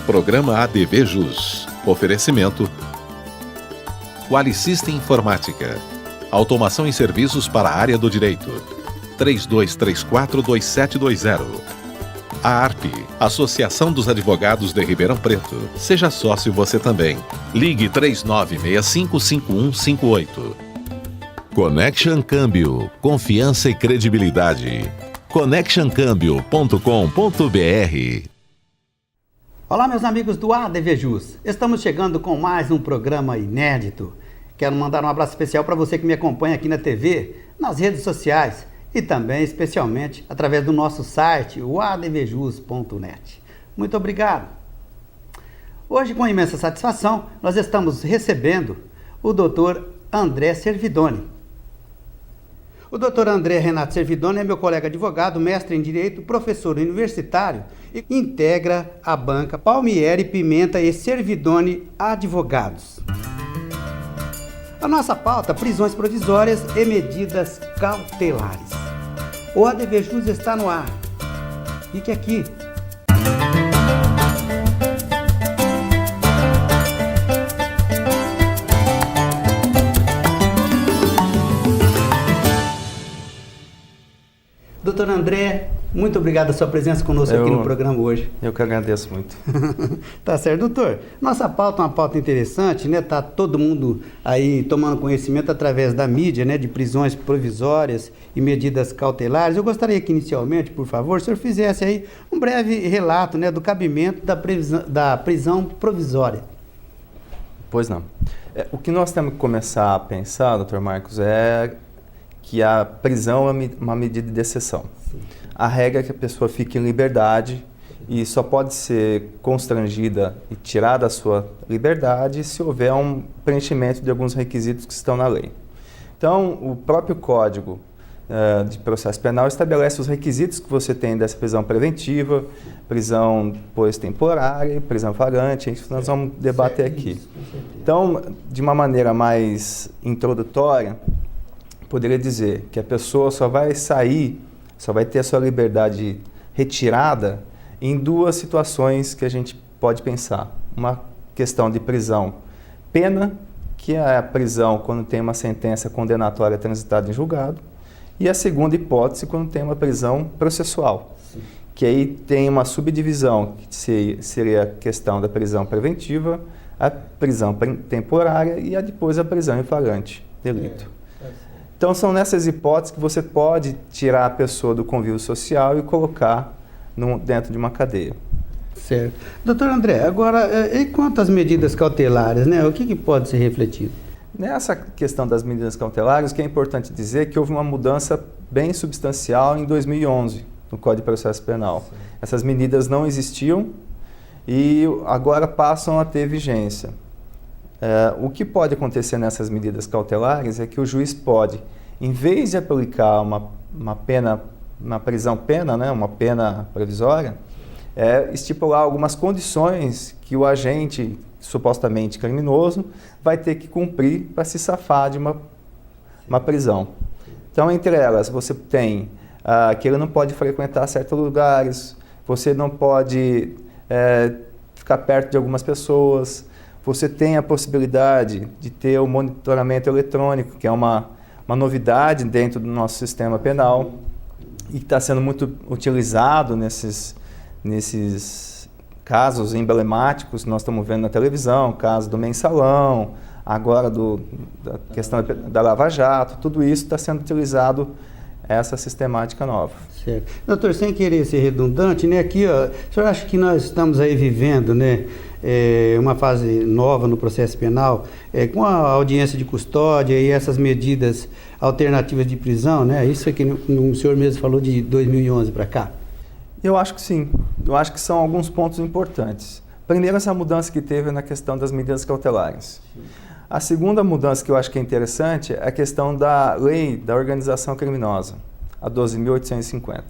Programa ADV Jus. Oferecimento Qualisystem Informática. Automação em serviços para a área do direito. 32342720. A ARP, Associação dos Advogados de Ribeirão Preto. Seja sócio você também. Ligue 3965-5158. Connection Câmbio. Confiança e credibilidade. connectioncambio.com.br. Olá, meus amigos do ADV Jus. Estamos chegando com mais um programa inédito. Quero mandar um abraço especial para você que me acompanha aqui na TV, nas redes sociais e também, especialmente, através do nosso site, o advjus.net. Muito obrigado. Hoje, com imensa satisfação, nós estamos recebendo o Dr. André Servidoni. O Dr. André Renato Servidoni é meu colega advogado, mestre em Direito, professor universitário e integra a banca Palmieri, Pimenta e Servidoni Advogados. A nossa pauta, prisões provisórias e medidas cautelares. O ADV Jus está no ar. Fique aqui. Doutor André, muito obrigado pela sua presença conosco aqui no programa hoje. Eu que agradeço muito. Tá certo, doutor. Nossa pauta é uma pauta interessante, né? Tá todo mundo aí tomando conhecimento através da mídia, né? De prisões provisórias e medidas cautelares. Eu gostaria que, inicialmente, por favor, o senhor fizesse aí um breve relato, né? Do cabimento da prisão provisória. Pois não. O que nós temos que começar a pensar, doutor Marcos, é que a prisão é uma medida de exceção. Sim. A regra é que a pessoa fique em liberdade e só pode ser constrangida e tirada a sua liberdade se houver um preenchimento de alguns requisitos que estão na lei. Então, o próprio Código de Processo Penal estabelece os requisitos que você tem dessa prisão preventiva, prisão temporária e prisão flagrante. Isso nós vamos debater aqui. Então, de uma maneira mais introdutória, poderia dizer que a pessoa só vai ter a sua liberdade retirada em duas situações que a gente pode pensar. Uma questão de prisão pena, que é a prisão quando tem uma sentença condenatória transitada em julgado, e a segunda hipótese quando tem uma prisão processual, sim, que aí tem uma subdivisão, que seria a questão da prisão preventiva, a prisão temporária e depois a prisão em flagrante delito. Então, são nessas hipóteses que você pode tirar a pessoa do convívio social e colocar dentro de uma cadeia. Certo. Doutor André, agora, e quanto às medidas cautelares, né? O que pode ser refletido? Nessa questão das medidas cautelares, o que é importante dizer é que houve uma mudança bem substancial em 2011 no Código de Processo Penal. Sim. Essas medidas não existiam e agora passam a ter vigência. O que pode acontecer nessas medidas cautelares é que o juiz pode, em vez de aplicar uma prisão-pena, né, uma pena provisória, estipular algumas condições que o agente supostamente criminoso vai ter que cumprir para se safar de uma prisão. Então, entre elas, você tem que ele não pode frequentar certos lugares, você não pode ficar perto de algumas pessoas. Você tem a possibilidade de ter o monitoramento eletrônico, que é uma novidade dentro do nosso sistema penal e que está sendo muito utilizado nesses casos emblemáticos que nós estamos vendo na televisão, caso do Mensalão, agora da questão da Lava Jato, tudo isso está sendo utilizado essa sistemática nova. Certo. Doutor, sem querer ser redundante, né, aqui, o senhor acha que nós estamos aí vivendo, né, uma fase nova no processo penal, com a audiência de custódia e essas medidas alternativas de prisão, né? Isso é que o senhor mesmo falou de 2011 para cá? Eu acho que sim. Eu acho que são alguns pontos importantes. Primeiro, essa mudança que teve na questão das medidas cautelares. Sim. A segunda mudança que eu acho que é interessante é a questão da lei da organização criminosa, a 12.850,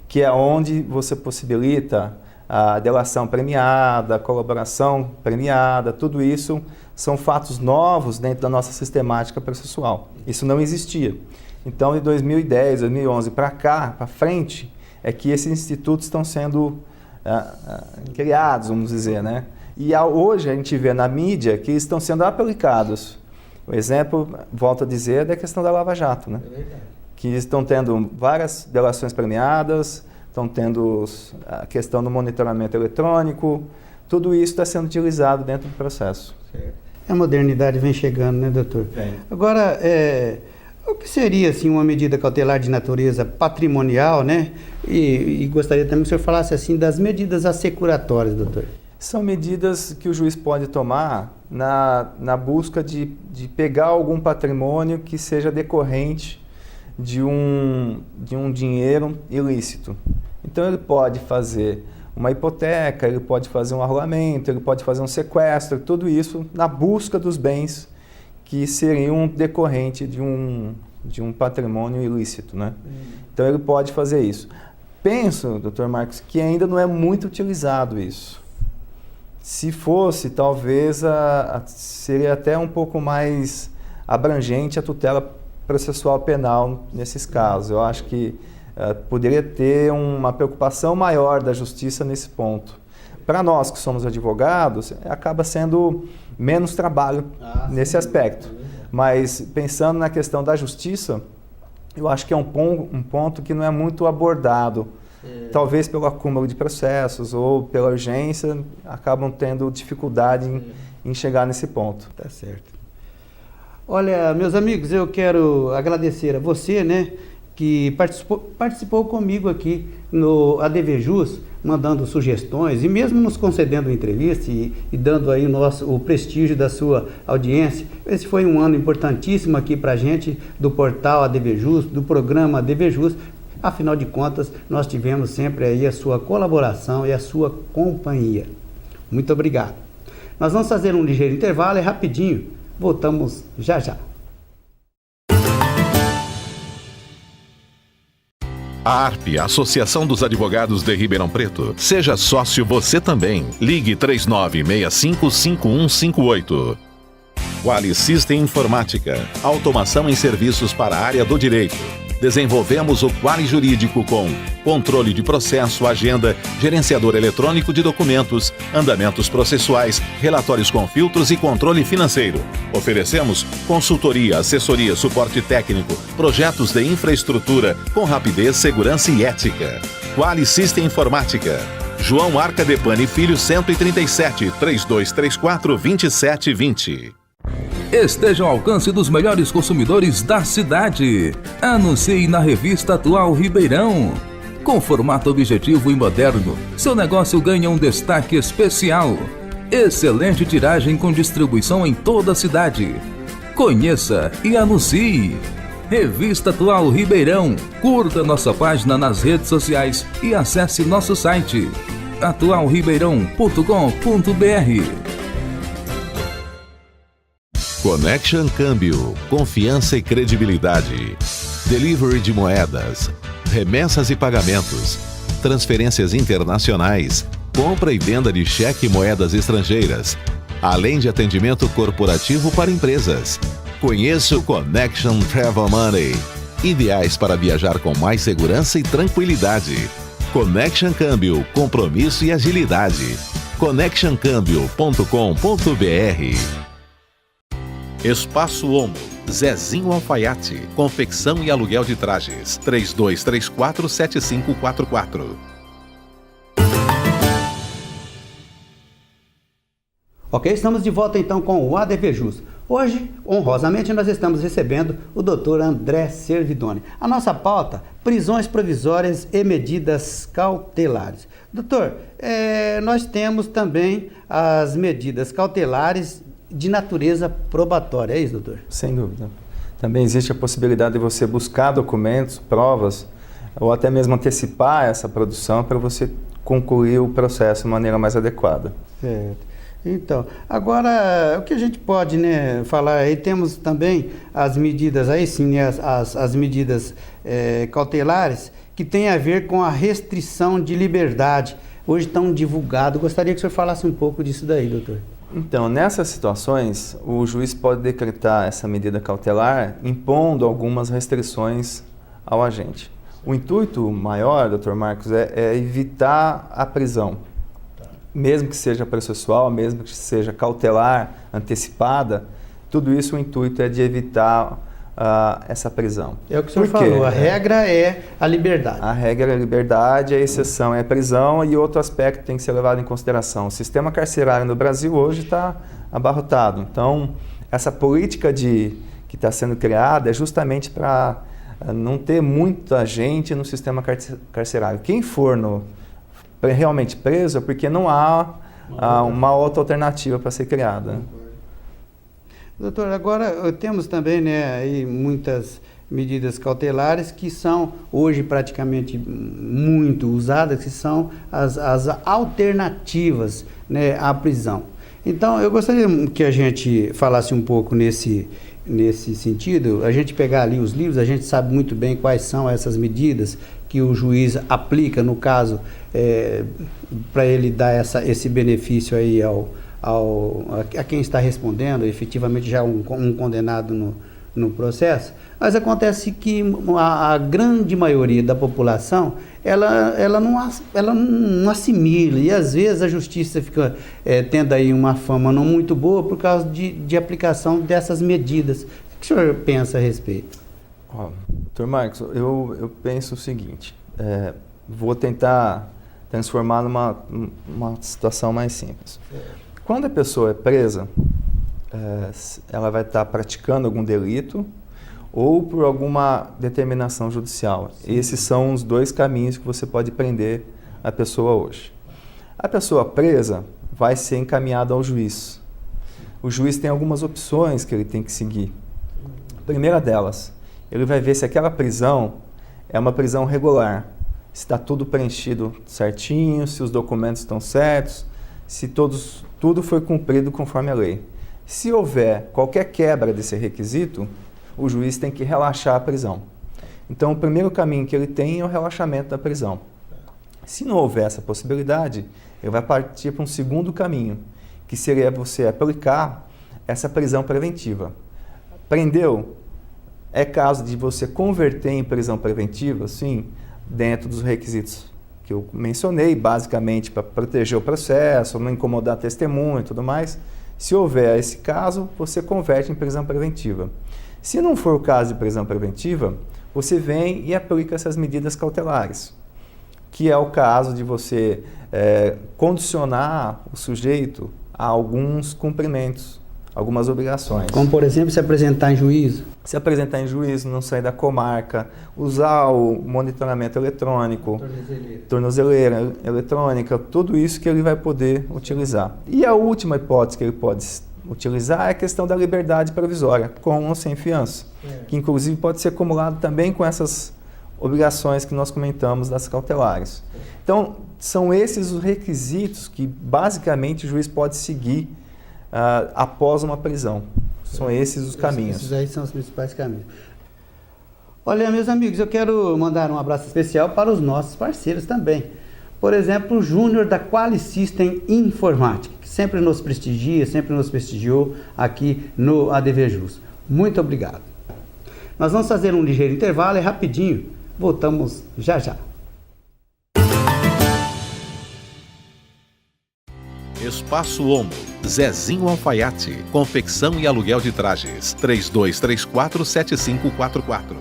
que é onde você possibilita a delação premiada, a colaboração premiada, tudo isso são fatos novos dentro da nossa sistemática processual. Isso não existia. Então, de 2010, 2011 para cá, para frente, é que esses institutos estão sendo criados, vamos dizer, né? E hoje a gente vê na mídia que estão sendo aplicados. O exemplo, volto a dizer, é da questão da Lava Jato, né? É verdade. Que estão tendo várias delações premiadas, estão tendo a questão do monitoramento eletrônico, tudo isso está sendo utilizado dentro do processo. Certo. A modernidade vem chegando, né, doutor? Vem. Agora, o que seria assim, uma medida cautelar de natureza patrimonial, né? E gostaria também que o senhor falasse assim das medidas assecuratórias, doutor. São medidas que o juiz pode tomar na busca de pegar algum patrimônio que seja decorrente de um dinheiro ilícito. Então ele pode fazer uma hipoteca, ele pode fazer um arrolamento, ele pode fazer um sequestro, tudo isso na busca dos bens que seriam decorrente de um patrimônio ilícito, né? Então ele pode fazer isso. Penso, Dr. Marcos, que ainda não é muito utilizado isso. Se fosse, talvez seria até um pouco mais abrangente a tutela processual penal nesses casos. Eu acho que poderia ter uma preocupação maior da justiça nesse ponto. Para nós que somos advogados, acaba sendo menos trabalho nesse aspecto. Mas pensando na questão da justiça, eu acho que é um ponto que não é muito abordado. Talvez pelo acúmulo de processos ou pela urgência, acabam tendo dificuldade em chegar nesse ponto. Tá certo. Olha, meus amigos, eu quero agradecer a você, né, que participou comigo aqui no ADVJus, mandando sugestões e mesmo nos concedendo entrevista e dando aí o prestígio da sua audiência. Esse foi um ano importantíssimo aqui para a gente, do portal ADVJus, do programa ADVJus. Afinal de contas, nós tivemos sempre aí a sua colaboração e a sua companhia. Muito obrigado. Nós vamos fazer um ligeiro intervalo, é rapidinho. Voltamos já já. A ARP, Associação dos Advogados de Ribeirão Preto. Seja sócio você também. Ligue 3965-5158. Quali System Informática. Automação em serviços para a área do direito. Desenvolvemos o Quali Jurídico com controle de processo, agenda, gerenciador eletrônico de documentos, andamentos processuais, relatórios com filtros e controle financeiro. Oferecemos consultoria, assessoria, suporte técnico, projetos de infraestrutura com rapidez, segurança e ética. Quali System Informática. João Arcadepani Filho 137, 3234-2720. Esteja ao alcance dos melhores consumidores da cidade. Anuncie na revista Atual Ribeirão. Com formato objetivo e moderno, seu negócio ganha um destaque especial. Excelente tiragem com distribuição em toda a cidade. Conheça e anuncie. Revista Atual Ribeirão. Curta nossa página nas redes sociais e acesse nosso site atualribeirão.com.br. Connection Câmbio, confiança e credibilidade. Delivery de moedas, remessas e pagamentos, transferências internacionais, compra e venda de cheque e moedas estrangeiras, além de atendimento corporativo para empresas. Conheça o Connection Travel Money, ideais para viajar com mais segurança e tranquilidade. Connection Câmbio, compromisso e agilidade. connectioncambio.com.br. Espaço Homo, Zezinho Alfaiate, confecção e aluguel de trajes, 3234-7544. Ok, estamos de volta então com o ADVJus. Hoje, honrosamente, nós estamos recebendo o Dr. André Servidoni. A nossa pauta, prisões provisórias e medidas cautelares. Doutor, nós temos também as medidas cautelares de natureza probatória, é isso, doutor? Sem dúvida. Também existe a possibilidade de você buscar documentos, provas, ou até mesmo antecipar essa produção para você concluir o processo de maneira mais adequada. Certo. Então, agora, o que a gente pode, né, falar aí, temos também as medidas, aí sim, né, as medidas cautelares, que tem a ver com a restrição de liberdade. Hoje estão divulgados. Gostaria que o senhor falasse um pouco disso daí, doutor. Então, nessas situações, o juiz pode decretar essa medida cautelar impondo algumas restrições ao agente. O intuito maior, Dr. Marcos, é evitar a prisão. Mesmo que seja processual, mesmo que seja cautelar, antecipada, tudo isso o intuito é de evitar essa prisão. É o que o senhor falou, a regra é a liberdade. A regra é a liberdade, a exceção é a prisão, e outro aspecto tem que ser levado em consideração. O sistema carcerário no Brasil hoje está abarrotado. Então, essa política que está sendo criada é justamente para não ter muita gente no sistema carcerário. Quem for realmente preso é porque não há uma outra alternativa para ser criada. Doutor, agora temos também, né, aí muitas medidas cautelares que são hoje praticamente muito usadas, que são as alternativas, né, à prisão. Então, eu gostaria que a gente falasse um pouco nesse sentido. A gente pegar ali os livros, a gente sabe muito bem quais são essas medidas que o juiz aplica, no caso, para ele dar esse benefício aí a quem está respondendo, efetivamente já um condenado no processo. Mas acontece que a grande maioria da população, ela não assimila, e às vezes a justiça fica tendo aí uma fama não muito boa por causa de aplicação dessas medidas. O que o senhor pensa a respeito? Dr. Marcos, eu penso o seguinte, vou tentar transformar numa situação mais simples. Quando a pessoa é presa, ela vai estar praticando algum delito ou por alguma determinação judicial. Sim. Esses são os dois caminhos que você pode prender a pessoa hoje. A pessoa presa vai ser encaminhada ao juiz. O juiz tem algumas opções que ele tem que seguir. A primeira delas, ele vai ver se aquela prisão é uma prisão regular, se está tudo preenchido certinho, se os documentos estão certos, se tudo foi cumprido conforme a lei. Se houver qualquer quebra desse requisito, o juiz tem que relaxar a prisão. Então, o primeiro caminho que ele tem é o relaxamento da prisão. Se não houver essa possibilidade, ele vai partir para um segundo caminho, que seria você aplicar essa prisão preventiva. Prendeu? É caso de você converter em prisão preventiva, sim, dentro dos requisitos que eu mencionei, basicamente para proteger o processo, não incomodar testemunha e tudo mais. Se houver esse caso, você converte em prisão preventiva. Se não for o caso de prisão preventiva, você vem e aplica essas medidas cautelares, que é o caso de você condicionar o sujeito a alguns cumprimentos, algumas obrigações. Como, por exemplo, se apresentar em juízo? Se apresentar em juízo, não sair da comarca, usar o monitoramento eletrônico, tornozeleira eletrônica, tudo isso que ele vai poder utilizar. E a última hipótese que ele pode utilizar é a questão da liberdade provisória, com ou sem fiança, que inclusive pode ser acumulado também com essas obrigações que nós comentamos das cautelares. Então, são esses os requisitos que basicamente o juiz pode seguir após uma prisão. São esses os caminhos. Esses aí são os principais caminhos. Olha, meus amigos, eu quero mandar um abraço especial para os nossos parceiros também. Por exemplo, o Júnior da Qualisystem Informática, que sempre nos prestigia, sempre nos prestigiou aqui no ADVJus. Muito obrigado. Nós vamos fazer um ligeiro intervalo, é rapidinho. Voltamos já já. Espaço Homo, Zezinho Alfaiate, confecção e aluguel de trajes, 3234-7544.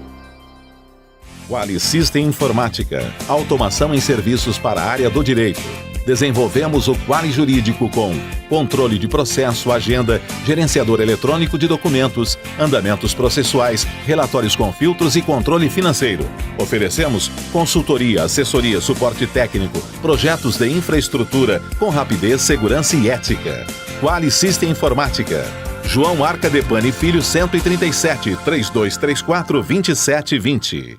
Qualisystem Informática, automação em serviços para a área do direito. Desenvolvemos o Quali Jurídico com controle de processo, agenda, gerenciador eletrônico de documentos, andamentos processuais, relatórios com filtros e controle financeiro. Oferecemos consultoria, assessoria, suporte técnico, projetos de infraestrutura com rapidez, segurança e ética. Qualisystem Informática. João Arcadepani Filho 137, 3234-2720.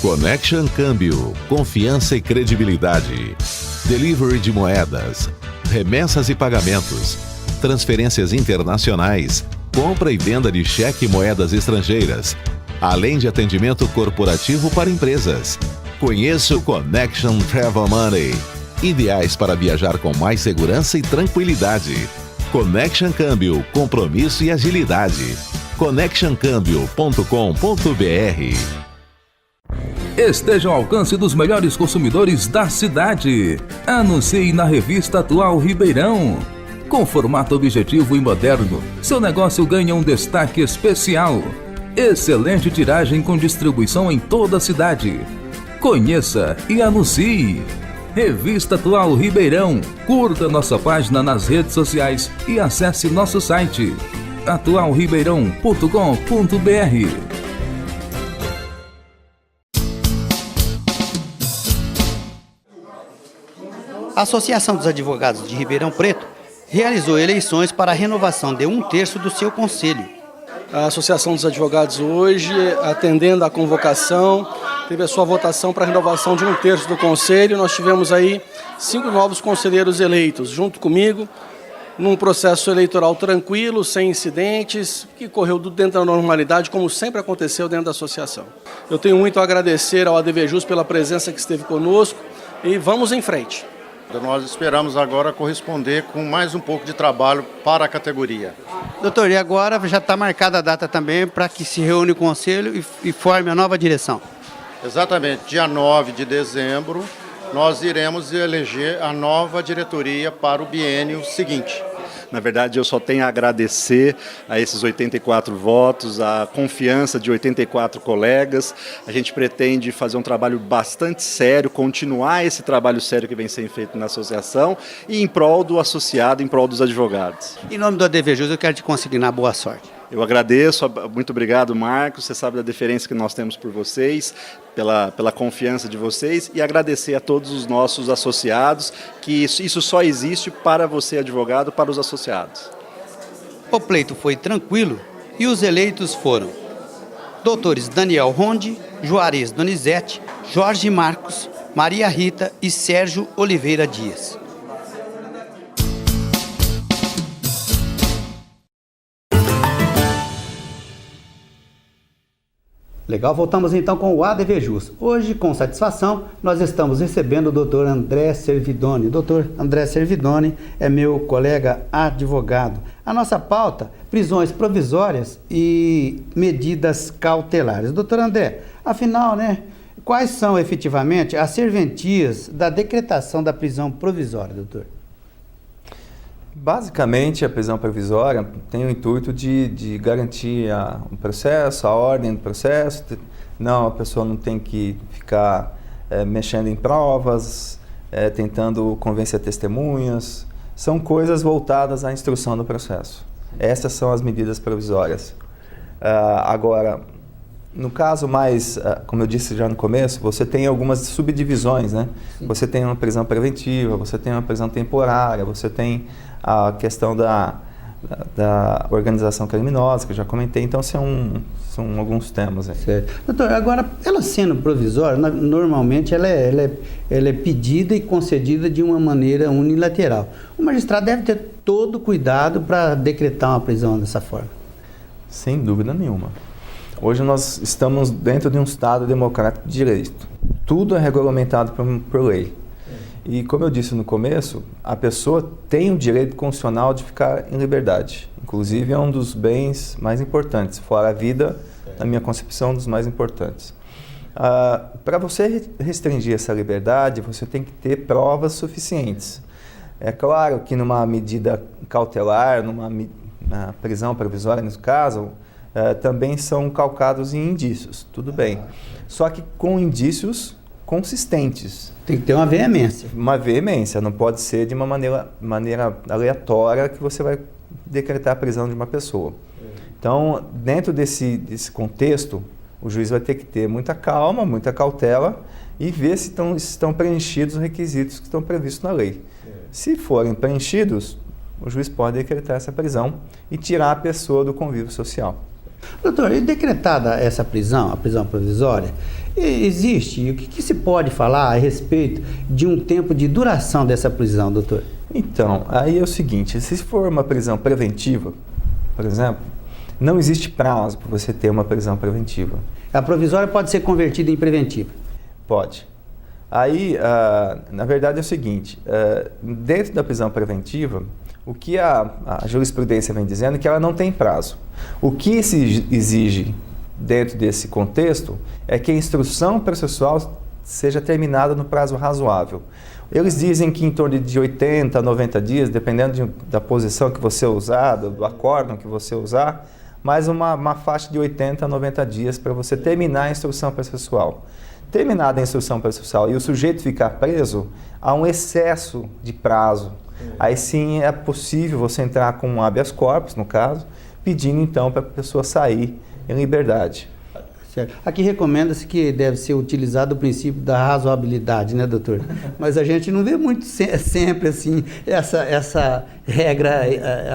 Connection Câmbio, confiança e credibilidade. Delivery de moedas, remessas e pagamentos, transferências internacionais, compra e venda de cheque e moedas estrangeiras, além de atendimento corporativo para empresas. Conheça o Connection Travel Money, ideais para viajar com mais segurança e tranquilidade. Connection Câmbio, compromisso e agilidade. connectioncambio.com.br. esteja ao alcance dos melhores consumidores da cidade. Anuncie na Revista Atual Ribeirão. Com formato objetivo e moderno, seu negócio ganha um destaque especial. Excelente tiragem com distribuição em toda a cidade. Conheça e anuncie. Revista Atual Ribeirão. Curta nossa página nas redes sociais e acesse nosso site atualribeirão.com.br. A Associação dos Advogados de Ribeirão Preto realizou eleições para a renovação de 1/3 do seu conselho. A Associação dos Advogados hoje, atendendo à convocação, teve a sua votação para a renovação de 1/3 do conselho. Nós tivemos aí 5 novos conselheiros eleitos, junto comigo, num processo eleitoral tranquilo, sem incidentes, que correu dentro da normalidade, como sempre aconteceu dentro da associação. Eu tenho muito a agradecer ao ADVJus pela presença que esteve conosco e vamos em frente. Nós esperamos agora corresponder com mais um pouco de trabalho para a categoria. Doutor, e agora já está marcada a data também para que se reúne o conselho e forme a nova direção? Exatamente, dia 9 de dezembro, nós iremos eleger a nova diretoria para o biênio seguinte. Na verdade, eu só tenho a agradecer a esses 84 votos, a confiança de 84 colegas. A gente pretende fazer um trabalho bastante sério, continuar esse trabalho sério que vem sendo feito na associação e em prol do associado, em prol dos advogados. Em nome do ADVJus, eu quero te consignar boa sorte. Eu agradeço, muito obrigado, Marcos. Você sabe da deferência que nós temos por vocês, pela confiança de vocês, e agradecer a todos os nossos associados, que isso só existe para você, advogado, para os associados. O pleito foi tranquilo e os eleitos foram doutores Daniel Ronde, Juarez Donizete, Jorge Marcos, Maria Rita e Sérgio Oliveira Dias. Legal, voltamos então com o ADVJus. Hoje, com satisfação, nós estamos recebendo o doutor André Servidoni. Doutor André Servidoni é meu colega advogado. A nossa pauta, prisões provisórias e medidas cautelares. Doutor André, afinal, quais são efetivamente as serventias da decretação da prisão provisória, doutor? Basicamente, a prisão provisória tem o intuito de garantir o processo, a ordem do processo. Não, a pessoa não tem que ficar mexendo em provas, tentando convencer testemunhas. São coisas voltadas à instrução do processo. Essas são as medidas provisórias. Agora, no caso mais, como eu disse já no começo, você tem algumas subdivisões, né? Sim. Você tem uma prisão preventiva, você tem uma prisão temporária, você tem a questão da organização criminosa, que eu já comentei. Então, são alguns temas aí. Certo. Doutor, agora, ela sendo provisória, normalmente ela é pedida e concedida de uma maneira unilateral. O magistrado deve ter todo cuidado para decretar uma prisão dessa forma. Sem dúvida nenhuma. Hoje nós estamos dentro de um Estado democrático de direito. Tudo é regulamentado por lei. E como eu disse no começo, a pessoa tem o direito constitucional de ficar em liberdade. Inclusive é um dos bens mais importantes, fora a vida, na minha concepção, dos mais importantes. Para você restringir essa liberdade, você tem que ter provas suficientes. É claro que numa medida cautelar, numa prisão provisória, nesse caso, também são calcados em indícios, tudo bem. Só que com indícios consistentes. Tem que ter uma veemência. Uma veemência, não pode ser de uma maneira aleatória que você vai decretar a prisão de uma pessoa. Então, dentro desse contexto, o juiz vai ter que ter muita calma, muita cautela e ver se estão preenchidos os requisitos que estão previstos na lei. Se forem preenchidos, o juiz pode decretar essa prisão e tirar a pessoa do convívio social. Doutor, e decretada essa prisão, a prisão provisória, existe, o que se pode falar a respeito de um tempo de duração dessa prisão, doutor? Então, aí é o seguinte, se for uma prisão preventiva, por exemplo, não existe prazo para você ter uma prisão preventiva. A provisória pode ser convertida em preventiva? Pode. Aí, na verdade é o seguinte, dentro da prisão preventiva, o que a jurisprudência vem dizendo é que ela não tem prazo. O que se exige dentro desse contexto é que a instrução processual seja terminada no prazo razoável. Eles dizem que em torno de 80 a 90 dias, dependendo da posição que você usar, do acórdão que você usar, mais uma faixa de 80 a 90 dias para você terminar a instrução processual. Terminada a instrução processual e o sujeito ficar preso, há um excesso de prazo. Aí sim é possível você entrar com um habeas corpus, no caso, pedindo então para a pessoa sair em liberdade. Certo. Aqui recomenda-se que deve ser utilizado o princípio da razoabilidade, né, doutor? Mas a gente não vê muito sempre assim essa regra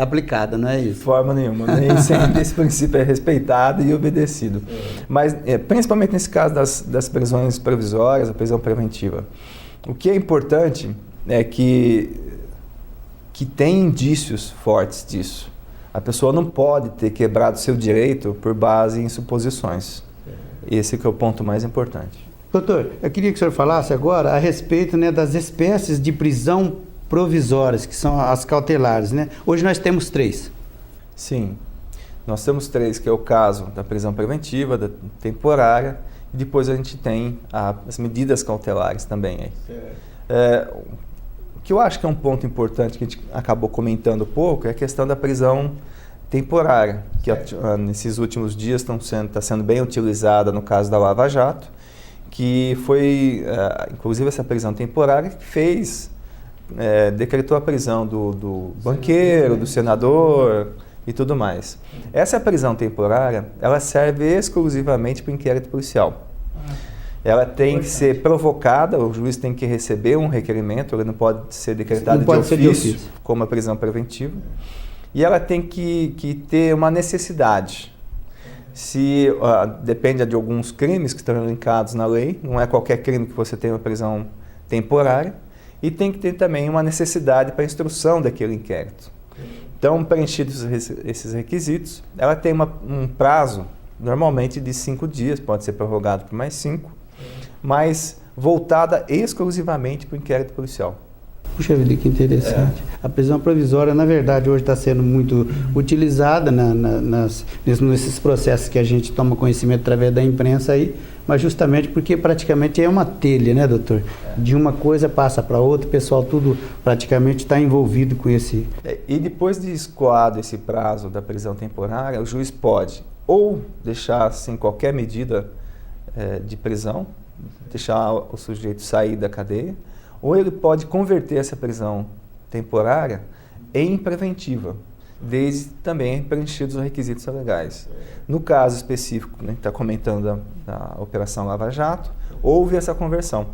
aplicada, não é isso? De forma nenhuma, nem sempre esse princípio é respeitado e obedecido. Mas principalmente nesse caso das prisões provisórias, a prisão preventiva. O que é importante é que tem indícios fortes disso. A pessoa não pode ter quebrado seu direito por base em suposições. Esse que é o ponto mais importante. Doutor, eu queria que o senhor falasse agora a respeito, né, das espécies de prisão provisórias, que são as cautelares, né? Hoje nós temos 3. Sim, nós temos 3, que é o caso da prisão preventiva, da temporária, e depois a gente tem as medidas cautelares também. Aí. O que eu acho que é um ponto importante que a gente acabou comentando pouco é a questão da prisão temporária, que nesses últimos dias está sendo bem utilizada no caso da Lava Jato, que foi, inclusive essa prisão temporária, que decretou a prisão do banqueiro, do senador e tudo mais. Essa prisão temporária, ela serve exclusivamente para o inquérito policial. Ela tem que ser provocada, o juiz tem que receber um requerimento, ele não pode ser decretado de ofício, como a prisão preventiva. E ela tem que ter uma necessidade. Depende de alguns crimes que estão elencados na lei, não é qualquer crime que você tenha uma prisão temporária, e tem que ter também uma necessidade para a instrução daquele inquérito. Então, preenchidos esses requisitos, ela tem um prazo, normalmente de 5 dias, pode ser prorrogado por mais 5, mas voltada exclusivamente para o inquérito policial. Puxa vida, que interessante. A prisão provisória, na verdade, hoje está sendo muito utilizada nesses processos que a gente toma conhecimento através da imprensa aí, mas justamente porque praticamente é uma telha, né, doutor? De uma coisa passa para outra, o pessoal tudo praticamente está envolvido com esse... E depois de escoado esse prazo da prisão temporária, o juiz pode ou deixar sem qualquer medida de prisão, deixar o sujeito sair da cadeia, ou ele pode converter essa prisão temporária em preventiva, desde também preenchidos os requisitos legais. No caso específico, né, que está comentando da Operação Lava Jato, houve essa conversão.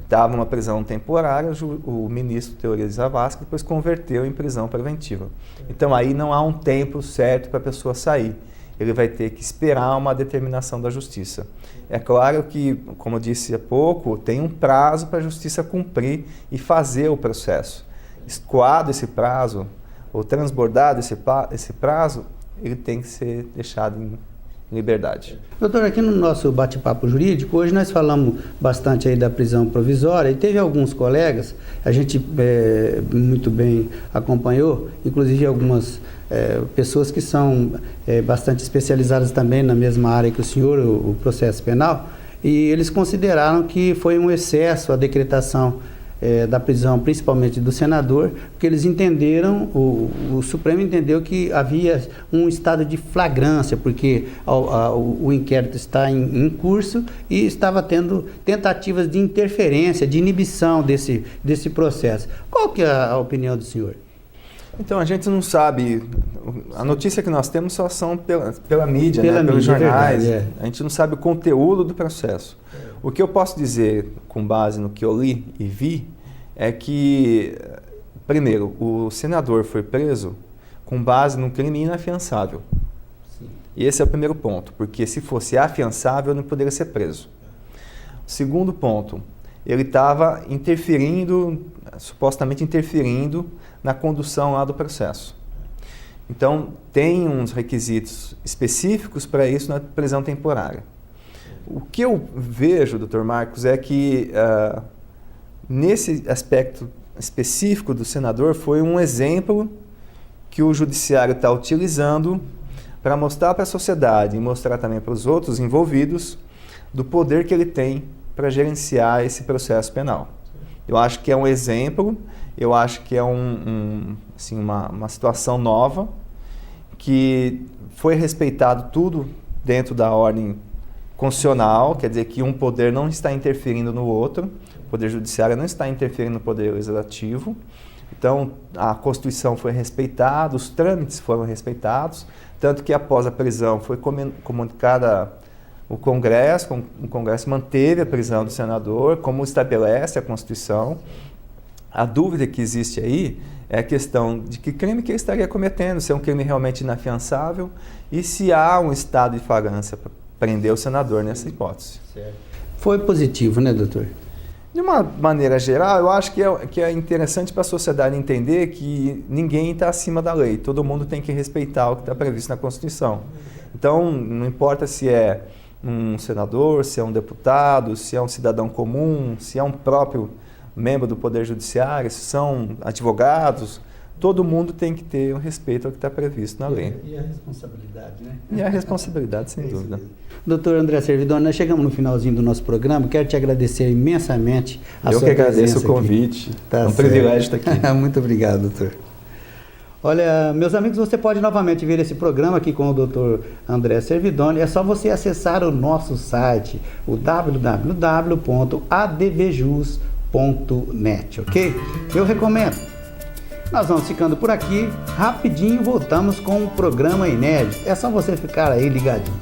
Dava uma prisão temporária, o ministro Teori Zavascki depois converteu em prisão preventiva. Então aí não há um tempo certo para a pessoa sair. Ele vai ter que esperar uma determinação da justiça. É claro que, como eu disse há pouco, tem um prazo para a justiça cumprir e fazer o processo. Escoado esse prazo, ou transbordado esse prazo, ele tem que ser deixado em liberdade. Doutor, aqui no nosso bate-papo jurídico, hoje nós falamos bastante aí da prisão provisória e teve alguns colegas, a gente muito bem acompanhou, inclusive algumas pessoas que são bastante especializadas também na mesma área que o senhor, o processo penal, e eles consideraram que foi um excesso a decretação da prisão, principalmente do senador, porque eles entenderam, o Supremo entendeu que havia um estado de flagrância, porque o inquérito está em curso e estava tendo tentativas de interferência, de inibição desse processo. Qual que é a opinião do senhor? Então, a gente não sabe, a notícia que nós temos só são pela mídia, pelos jornais, a gente não sabe o conteúdo do processo. O que eu posso dizer, com base no que eu li e vi, é que, primeiro, o senador foi preso com base num crime inafiançável. Sim. E esse é o primeiro ponto, porque se fosse afiançável, não poderia ser preso. O segundo ponto, ele estava supostamente interferindo na condução lá do processo. Então, tem uns requisitos específicos para isso na prisão temporária. O que eu vejo, Dr. Marcos, é que nesse aspecto específico do senador foi um exemplo que o judiciário está utilizando para mostrar para a sociedade e mostrar também para os outros envolvidos do poder que ele tem para gerenciar esse processo penal. Eu acho que é um exemplo, eu acho que é assim, uma situação nova, que foi respeitado tudo dentro da ordem constitucional, quer dizer que um poder não está interferindo no outro, o Poder Judiciário não está interferindo no Poder Legislativo, então a Constituição foi respeitada, os trâmites foram respeitados, tanto que após a prisão foi comunicada o Congresso manteve a prisão do senador, como estabelece a Constituição. A dúvida que existe aí é a questão de que crime que ele estaria cometendo, se é um crime realmente inafiançável e se há um estado de flagrância para prender o senador nessa hipótese. Certo. Foi positivo, né, doutor? De uma maneira geral, eu acho que é interessante para a sociedade entender que ninguém está acima da lei, todo mundo tem que respeitar o que está previsto na Constituição. Então, não importa se é um senador, se é um deputado, se é um cidadão comum, se é um próprio membro do Poder Judiciário, se são advogados, todo mundo tem que ter um respeito ao que está previsto na lei. E a responsabilidade, né? E a responsabilidade, sem dúvida. Doutor André Servidoni, nós chegamos no finalzinho do nosso programa, quero te agradecer imensamente a Eu sua que agradeço o presença convite, Tá é um certo. privilégio estar aqui. Muito obrigado, doutor. Olha, meus amigos, você pode novamente ver esse programa aqui com o Dr. André Servidoni. É só você acessar o nosso site, o www.advjus.net, ok? Eu recomendo. Nós vamos ficando por aqui. Rapidinho voltamos com um programa inédito. É só você ficar aí ligadinho.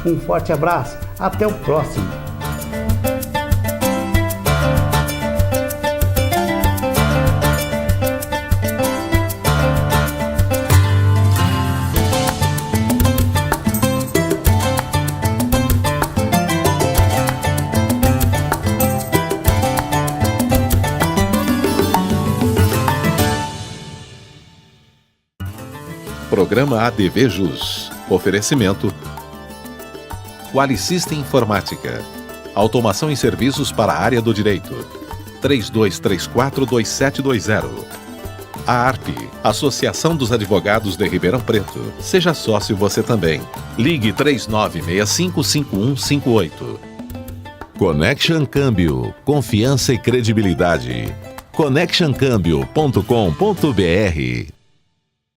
Um forte abraço. Até o próximo. Programa ADV Jus. Oferecimento Qualisystem Informática. Automação em serviços para a área do direito. 32342720. A ARP, Associação dos Advogados de Ribeirão Preto. Seja sócio você também. Ligue 39655158. Connection Câmbio. Confiança e credibilidade. connectioncambio.com.br